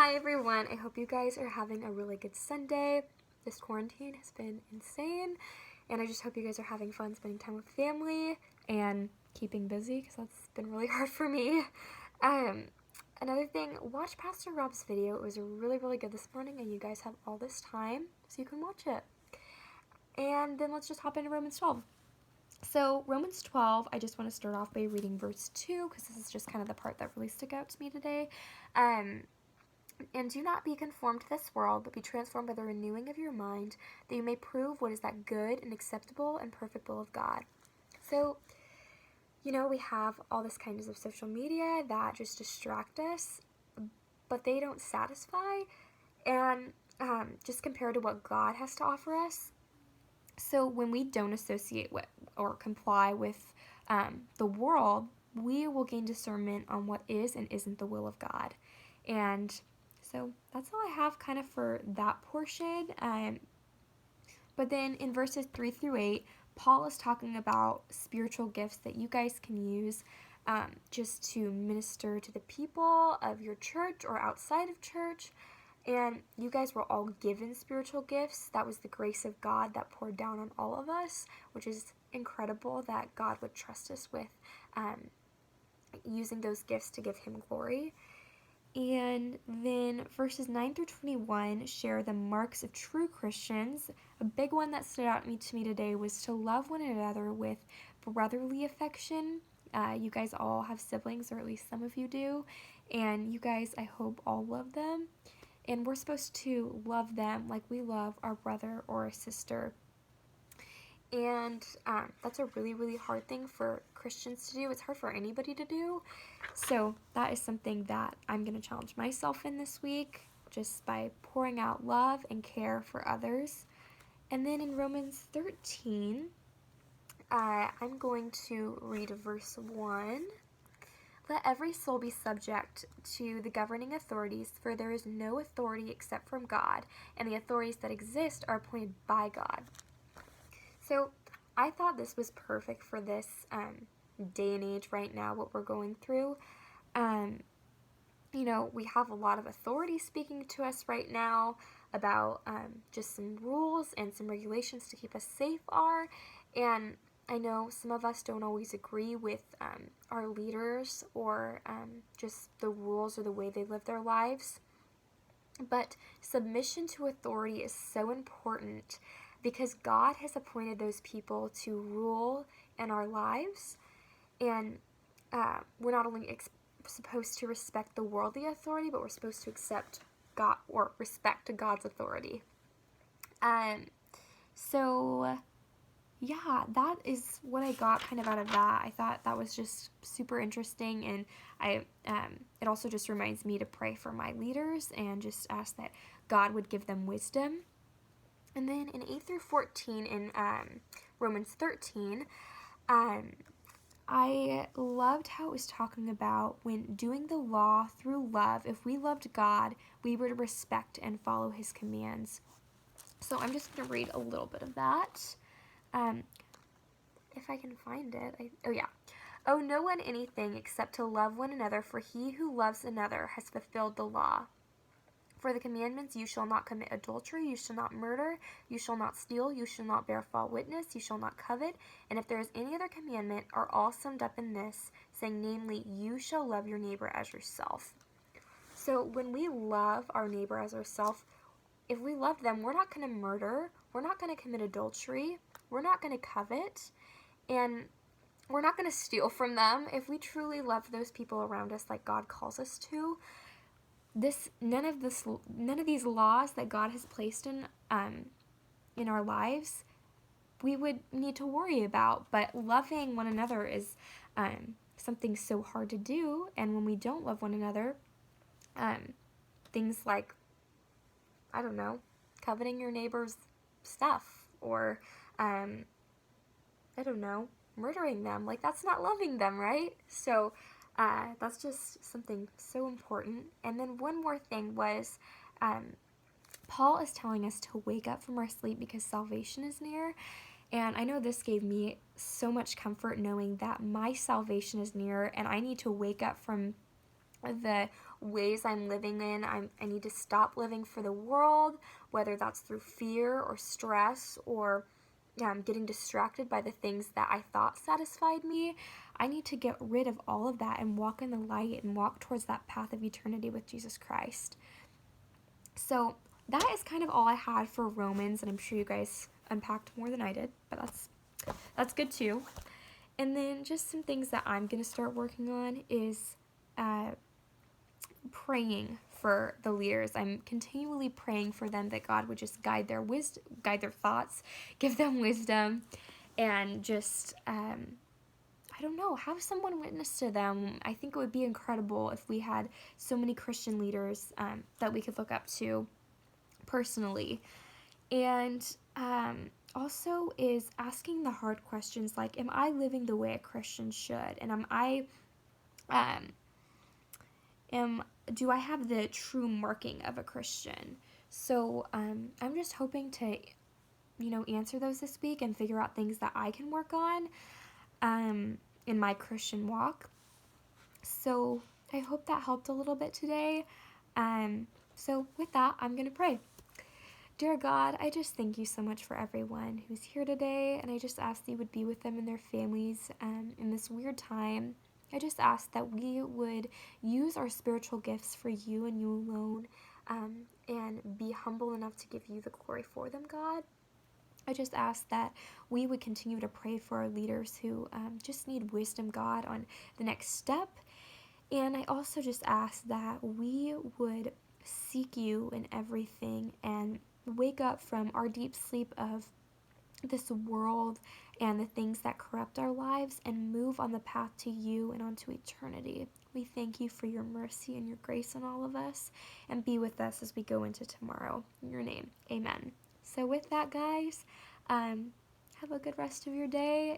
Hi everyone, I hope you guys are having a really good Sunday. This quarantine has been insane, and I just hope you guys are having fun spending time with family and keeping busy because that's been really hard for me. Um, Another thing, watch Pastor Rob's video. It was really good this morning, and you guys have all this time, so you can watch it. And then let's just hop into Romans 12. So Romans 12, I just want to start off by reading verse 2 because this is just kind of the part that really stuck out to me today. And do not be conformed to this world, but be transformed by the renewing of your mind, that you may prove what is that good and acceptable and perfect will of God. So, we have all this kinds of social media that just distract us, but they don't satisfy, and just compared to what God has to offer us. So when we don't associate with or comply with the world, we will gain discernment on what is and isn't the will of God. And so that's all I have kind of for that portion. But then in verses 3 through 8, Paul is talking about spiritual gifts that you guys can use just to minister to the people of your church or outside of church. And you guys were all given spiritual gifts. That was the grace of God that poured down on all of us, which is incredible that God would trust us with using those gifts to give him glory. And then verses 9 through 21 share the marks of true Christians. A big one that stood out to me today was to love one another with brotherly affection. You guys all have siblings, or at least some of you do. And you guys, I hope, all love them. And we're supposed to love them like we love our brother or a sister. And that's a really hard thing for Christians to do. It's hard for anybody to do. So that is something that I'm going to challenge myself in this week, just by pouring out love and care for others. And then in Romans 13, I'm going to read verse 1. Let every soul be subject to the governing authorities, for there is no authority except from God, and the authorities that exist are appointed by God. So I thought this was perfect for this day and age right now, what we're going through. We have a lot of authority speaking to us right now about just some rules and some regulations to keep us safe are. And I know some of us don't always agree with our leaders or just the rules or the way they live their lives. But submission to authority is so important because God has appointed those people to rule in our lives. And we're not only supposed to respect the worldly authority, but we're supposed to accept God or respect God's authority. So yeah, that is what I got kind of out of that. I thought that was just super interesting, and it also just reminds me to pray for my leaders and just ask that God would give them wisdom. And then in 8 through 14 in Romans 13, I loved how it was talking about when doing the law through love, if we loved God, we would respect and follow his commands. So I'm just going to read a little bit of that. If I can find it. Owe no one anything except to love one another, for he who loves another has fulfilled the law. For the commandments, you shall not commit adultery, you shall not murder, you shall not steal, you shall not bear false witness, you shall not covet, and if there is any other commandment, are all summed up in this, saying, namely, you shall love your neighbor as yourself. So when we love our neighbor as ourselves, if we love them, we're not going to murder, we're not going to commit adultery, we're not going to covet, and we're not going to steal from them. If we truly love those people around us like God calls us to, none of these laws that God has placed in our lives we would need to worry about. But loving one another is something so hard to do, and when we don't love one another, things like, I don't know, coveting your neighbor's stuff, or I don't know, murdering them, like that's not loving them, right? So that's just something so important. And then one more thing was Paul is telling us to wake up from our sleep because salvation is near. And I know this gave me so much comfort knowing that my salvation is near, and I need to wake up from the ways I'm living in. I need to stop living for the world, whether that's through fear or stress or getting distracted by the things that I thought satisfied me. I need to get rid of all of that and walk in the light and walk towards that path of eternity with Jesus Christ. So that is kind of all I had for Romans, and I'm sure you guys unpacked more than I did, but that's good too. And then just some things that I'm going to start working on is praying for the leaders. I'm continually praying for them that God would just guide their thoughts, give them wisdom, and just I don't know, have someone witness to them. I think it would be incredible if we had so many Christian leaders that we could look up to personally. And also is asking the hard questions like, am I living the way a Christian should? And do I have the true marking of a Christian? So I'm just hoping to, answer those this week and figure out things that I can work on in my Christian walk. So I hope that helped a little bit today. So with that, I'm going to pray. Dear God, I just thank you so much for everyone who's here today, and I just ask that you would be with them and their families in this weird time. I just ask that we would use our spiritual gifts for you and you alone, and be humble enough to give you the glory for them, God. I just ask that we would continue to pray for our leaders who just need wisdom, God, on the next step. And I also just ask that we would seek you in everything and wake up from our deep sleep of this world and the things that corrupt our lives and move on the path to you and onto eternity. We thank you for your mercy and your grace on all of us, and be with us as we go into tomorrow. In your name, amen. So with that, guys, have a good rest of your day,